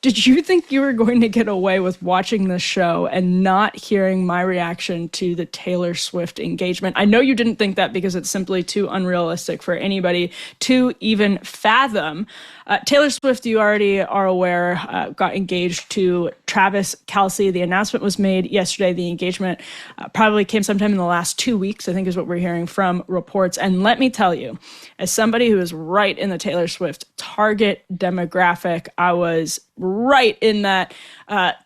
Did you think you were going to get away with watching this show and not hearing my reaction to the Taylor Swift engagement? I know you didn't think that because it's simply too unrealistic for anybody to even fathom. Taylor Swift, you already are aware, got engaged to Travis Kelce. The announcement was made yesterday. The engagement probably came sometime in the last 2 weeks, I think is what we're hearing from reports. And let me tell you, as somebody who is right in the Taylor Swift target demographic, I was right in that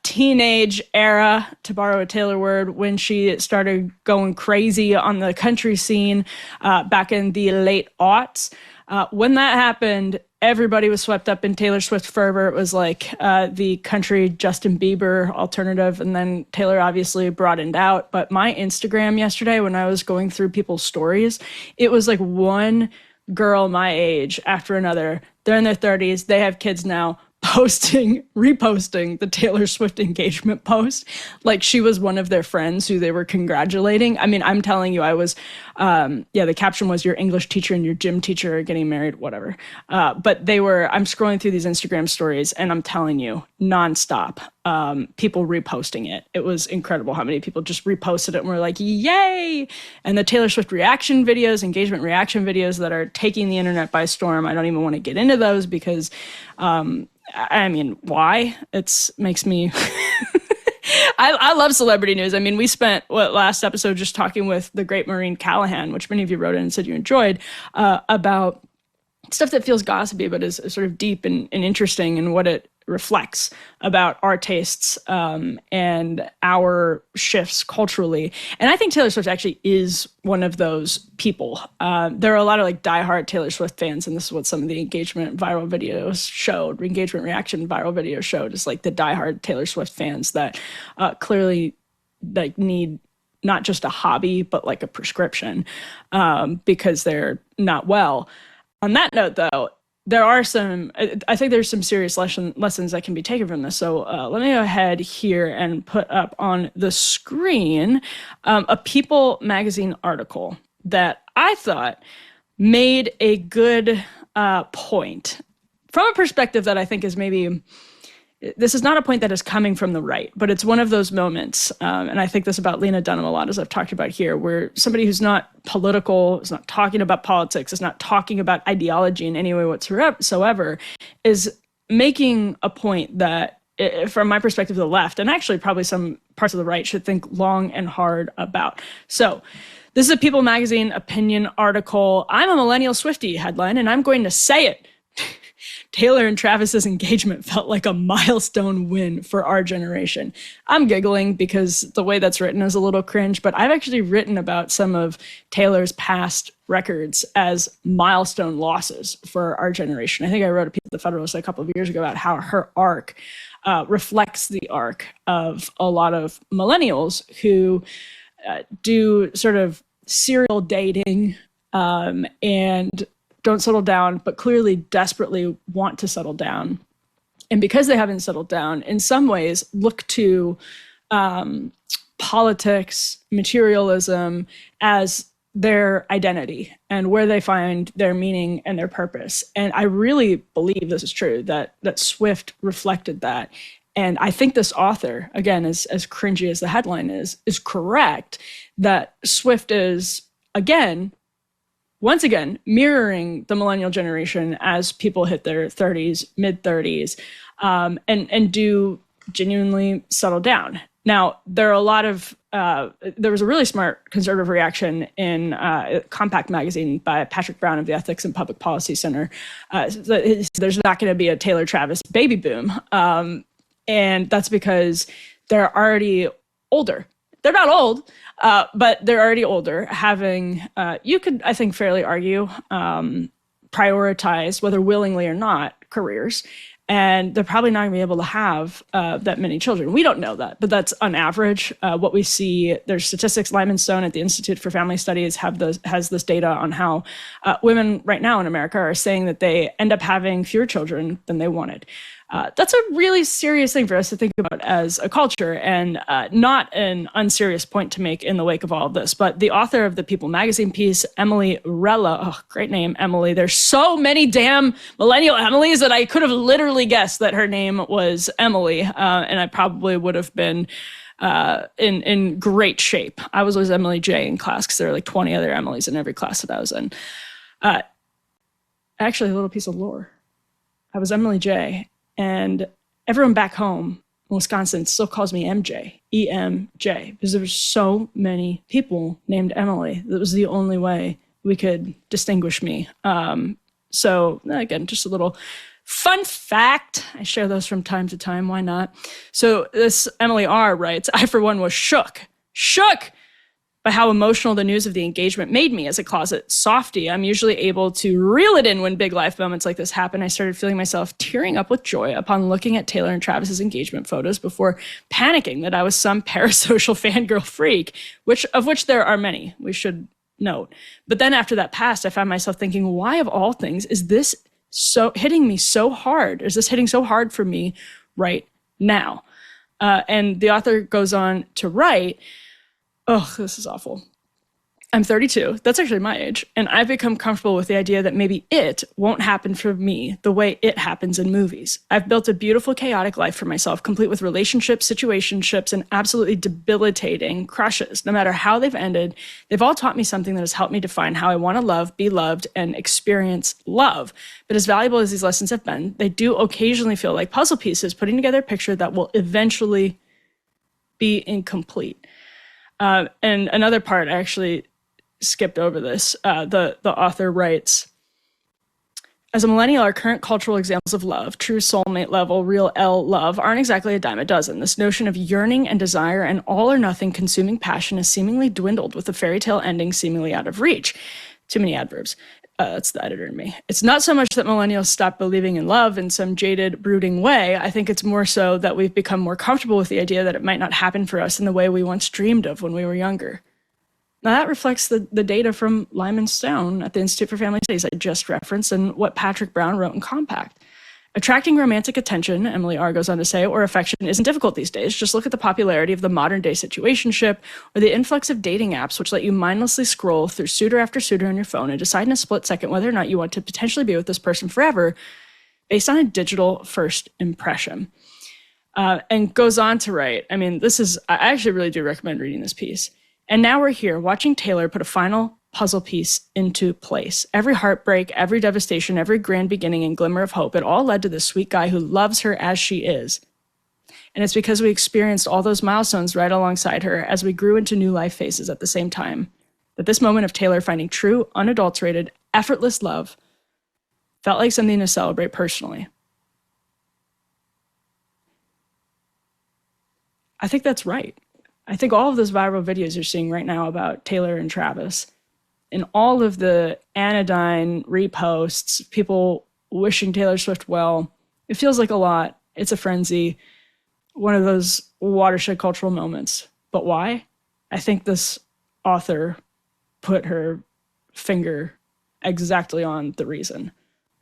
teenage era, to borrow a Taylor word, when she started going crazy on the country scene back in the late aughts. When that happened, everybody was swept up in Taylor Swift fervor. It was like the country Justin Bieber alternative, and then Taylor obviously broadened out. But my Instagram yesterday, when I was going through people's stories, it was like one girl my age after another. They're in their 30s. They have kids now, reposting the Taylor Swift engagement post like she was one of their friends who they were congratulating. I mean, I'm telling you, I was, the caption was, your English teacher and your gym teacher are getting married, whatever. But I'm scrolling through these Instagram stories and I'm telling you, nonstop, people reposting it. It was incredible how many people just reposted it and were like, yay! And the Taylor Swift reaction videos, engagement reaction videos that are taking the internet by storm. I don't even want to get into those because, I mean, why? It makes me... I love celebrity news. I mean, we spent last episode just talking with the great Maureen Callahan, which many of you wrote in and said you enjoyed, about stuff that feels gossipy but is sort of deep and interesting in what it reflects about our tastes and our shifts culturally. And I think Taylor Swift actually is one of those people. There are a lot of like diehard Taylor Swift fans, and this is what some of the engagement viral videos showed, engagement reaction viral videos showed, is like the diehard Taylor Swift fans that clearly like need not just a hobby, but like a prescription because they're not well. On that note, though, I think there's some serious lessons that can be taken from this. So let me go ahead here and put up on the screen a People magazine article that I thought made a good point from a perspective that I think is maybe, this is not a point that is coming from the right, but it's one of those moments, and I think this about Lena Dunham a lot, as I've talked about here, where somebody who's not political, is not talking about politics, is not talking about ideology in any way whatsoever, is making a point that, from my perspective, the left, and actually probably some parts of the right, should think long and hard about. So this is a People magazine opinion article. I'm a millennial Swiftie headline, and I'm going to say it. Taylor and Travis's engagement felt like a milestone win for our generation. I'm giggling because the way that's written is a little cringe, but I've actually written about some of Taylor's past records as milestone losses for our generation. I think I wrote a piece at the Federalist a couple of years ago about how her arc reflects the arc of a lot of millennials who do sort of serial dating and don't settle down, but clearly desperately want to settle down. And because they haven't settled down, in some ways look to politics, materialism as their identity and where they find their meaning and their purpose. And I really believe this is true, that Swift reflected that. And I think this author, again, as cringy as the headline is correct, that Swift is, once again, mirroring the millennial generation as people hit their 30s, mid-30s, and do genuinely settle down. Now, there are a lot of, there was a really smart conservative reaction in Compact magazine by Patrick Brown of the Ethics and Public Policy Center. There's not going to be a Taylor Travis baby boom. And that's because they're already older. They're not old, but they're already older, having, you could, I think, fairly argue, prioritized, whether willingly or not, careers. And they're probably not going to be able to have that many children. We don't know that, but that's on average. What we see, there's statistics. Lyman Stone at the Institute for Family Studies has this data on how women right now in America are saying that they end up having fewer children than they wanted. That's a really serious thing for us to think about as a culture, and not an unserious point to make in the wake of all of this. But the author of the People magazine piece, Emily Rella, oh, great name, Emily. There's so many damn millennial Emilys that I could have literally guessed that her name was Emily, and I probably would have been in great shape. I was always Emily J in class because there were like 20 other Emilys in every class that I was in. Actually, a little piece of lore. I was Emily J, and everyone back home in Wisconsin still calls me MJ, EMJ, because there were so many people named Emily. That was the only way we could distinguish me. So again, just a little fun fact. I share those from time to time. Why not? So this Emily R writes, I, for one, was shook by how emotional the news of the engagement made me. As a closet softie, I'm usually able to reel it in when big life moments like this happen. I started feeling myself tearing up with joy upon looking at Taylor and Travis's engagement photos before panicking that I was some parasocial fangirl freak, of which there are many, we should note. But then after that passed, I found myself thinking, why of all things is this so hitting me so hard? Is this hitting so hard for me right now? And the author goes on to write, oh, this is awful. I'm 32. That's actually my age. And I've become comfortable with the idea that maybe it won't happen for me the way it happens in movies. I've built a beautiful, chaotic life for myself, complete with relationships, situationships, and absolutely debilitating crushes. No matter how they've ended, they've all taught me something that has helped me define how I want to love, be loved, and experience love. But as valuable as these lessons have been, they do occasionally feel like puzzle pieces, putting together a picture that will eventually be incomplete. And another part, I actually skipped over this. The author writes, as a millennial, our current cultural examples of love, true soulmate level, real L love, aren't exactly a dime a dozen. This notion of yearning and desire and all or nothing consuming passion has seemingly dwindled, with the fairy tale ending seemingly out of reach. Too many adverbs. That's the editor in me. It's not so much that millennials stop believing in love in some jaded, brooding way. I think it's more so that we've become more comfortable with the idea that it might not happen for us in the way we once dreamed of when we were younger. Now, that reflects the data from Lyman Stone at the Institute for Family Studies I just referenced and what Patrick Brown wrote in Compact. Attracting romantic attention, Emily R. goes on to say, or affection isn't difficult these days. Just look at the popularity of the modern-day situationship or the influx of dating apps, which let you mindlessly scroll through suitor after suitor on your phone and decide in a split second whether or not you want to potentially be with this person forever based on a digital first impression. And goes on to write, I actually really do recommend reading this piece. And now we're here watching Taylor put a final puzzle piece into place. Every heartbreak, every devastation, every grand beginning and glimmer of hope, it all led to this sweet guy who loves her as she is. And it's because we experienced all those milestones right alongside her as we grew into new life phases at the same time, that this moment of Taylor finding true, unadulterated, effortless love felt like something to celebrate personally. I think that's right. I think all of those viral videos you're seeing right now about Taylor and Travis, and all of the anodyne reposts, people wishing Taylor Swift well, it feels like a lot. It's a frenzy, one of those watershed cultural moments. But why? I think this author put her finger exactly on the reason.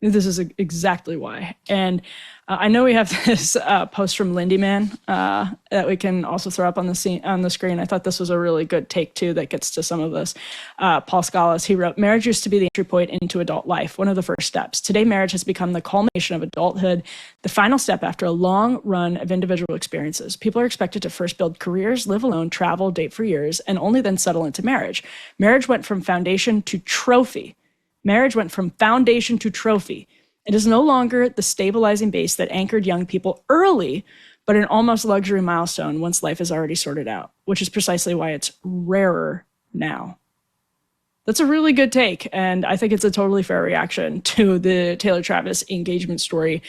This is exactly why. And I know we have this post from Lindy Man that we can also throw up on the screen. I thought this was a really good take, too, that gets to some of this. Paul Scalas, he wrote, marriage used to be the entry point into adult life, one of the first steps. Today, marriage has become the culmination of adulthood, the final step after a long run of individual experiences. People are expected to first build careers, live alone, travel, date for years, and only then settle into marriage. Marriage went from foundation to trophy. Marriage went from foundation to trophy. It is no longer the stabilizing base that anchored young people early, but an almost luxury milestone once life is already sorted out, which is precisely why it's rarer now. That's a really good take, and I think it's a totally fair reaction to the Taylor Travis engagement story.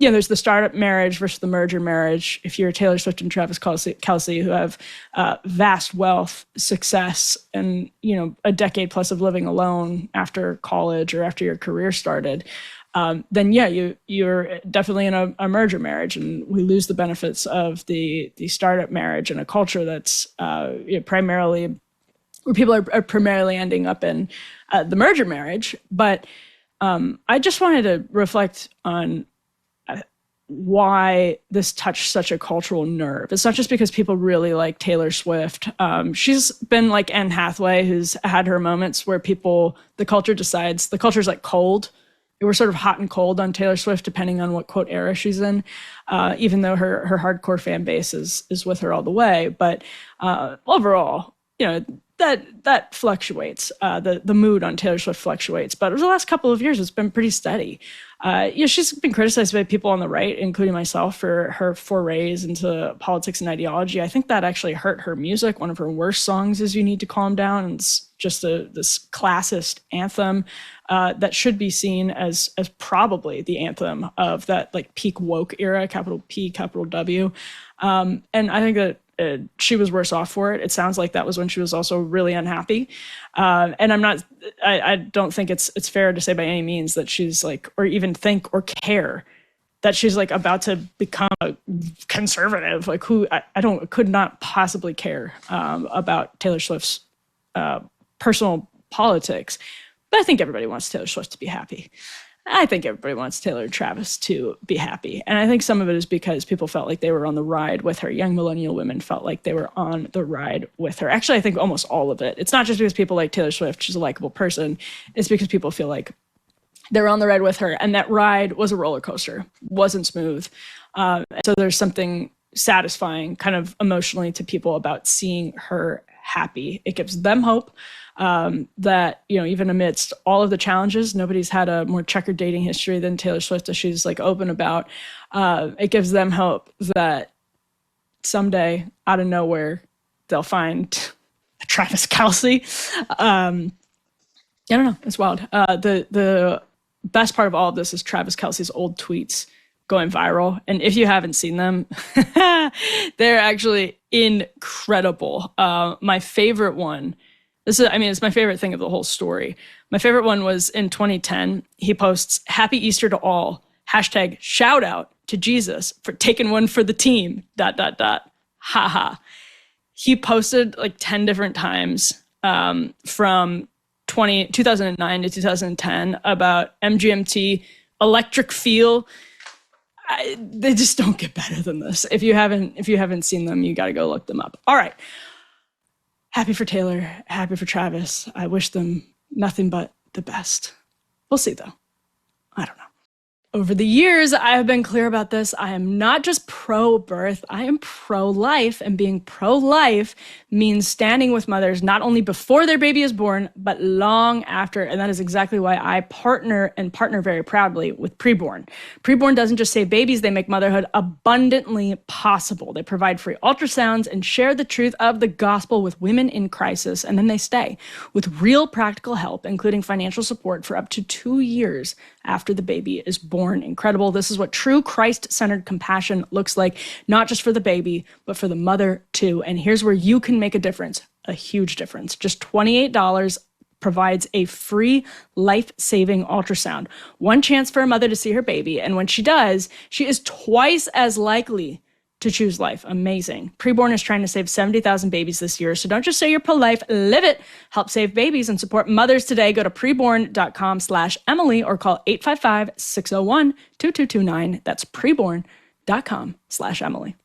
There's the startup marriage versus the merger marriage. If you're Taylor Swift and Travis Kelce, who have vast wealth, success, and a decade plus of living alone after college or after your career started, then you're definitely in a merger marriage, and we lose the benefits of the startup marriage and a culture that's primarily where people are primarily ending up in the merger marriage. But I just wanted to reflect on why this touched such a cultural nerve. It's not just because people really like Taylor Swift. She's been like Anne Hathaway, who's had her moments where the culture decides, the culture's like cold. We're sort of hot and cold on Taylor Swift, depending on what quote era she's in, even though her hardcore fan base is with her all the way. But overall, that fluctuates. The mood on Taylor Swift fluctuates. But over the last couple of years, it's been pretty steady. She's been criticized by people on the right, including myself, for her forays into politics and ideology. I think that actually hurt her music. One of her worst songs is "You Need to Calm Down," and it's just this classist anthem that should be seen as probably the anthem of that like peak woke era, capital P, capital W. And I think that she was worse off for it. It sounds like that was when she was also really unhappy. And I don't think it's fair to say by any means that she's like, or even think or care that she's like about to become a conservative, like who could not possibly care about Taylor Swift's personal politics. But I think everybody wants Taylor Swift to be happy. I think everybody wants Taylor and Travis to be happy. And I think some of it is because people felt like they were on the ride with her. Young millennial women felt like they were on the ride with her. Actually, I think almost all of it. It's not just because people like Taylor Swift, she's a likable person. It's because people feel like they're on the ride with her. And that ride was a roller coaster, wasn't smooth. So there's something satisfying kind of emotionally to people about seeing her happy. It gives them hope. That, even amidst all of the challenges, nobody's had a more checkered dating history than Taylor Swift, as she's like open about. It gives them hope that someday, out of nowhere, they'll find Travis Kelce. I don't know. It's wild. The best part of all of this is Travis Kelce's old tweets going viral. And if you haven't seen them, they're actually incredible. My favorite one, it's my favorite thing of the whole story. My favorite one was in 2010. He posts, "Happy Easter to all. Hashtag shout out to Jesus for taking one for the team. ... Haha." He posted like 10 different times from 2009 to 2010 about MGMT, Electric Feel. They just don't get better than this. If you haven't seen them, you got to go look them up. All right. Happy for Taylor, happy for Travis. I wish them nothing but the best. We'll see, though. I don't know. Over the years, I have been clear about this. I am not just pro-birth, I am pro-life. And being pro-life means standing with mothers not only before their baby is born, but long after. And that is exactly why I partner very proudly with Preborn. Preborn doesn't just save babies, they make motherhood abundantly possible. They provide free ultrasounds and share the truth of the gospel with women in crisis. And then they stay with real practical help, including financial support for up to 2 years after the baby is born. Incredible. This is what true Christ-centered compassion looks like, not just for the baby, but for the mother too. And here's where you can make a difference, a huge difference. Just $28 provides a free life-saving ultrasound. One chance for a mother to see her baby. And when she does, she is twice as likely to choose life. Amazing. Preborn is trying to save 70,000 babies this year. So don't just say you're pro-life, live it. Help save babies and support mothers today. Go to preborn.com/Emily or call 855-601-2229. That's preborn.com/Emily.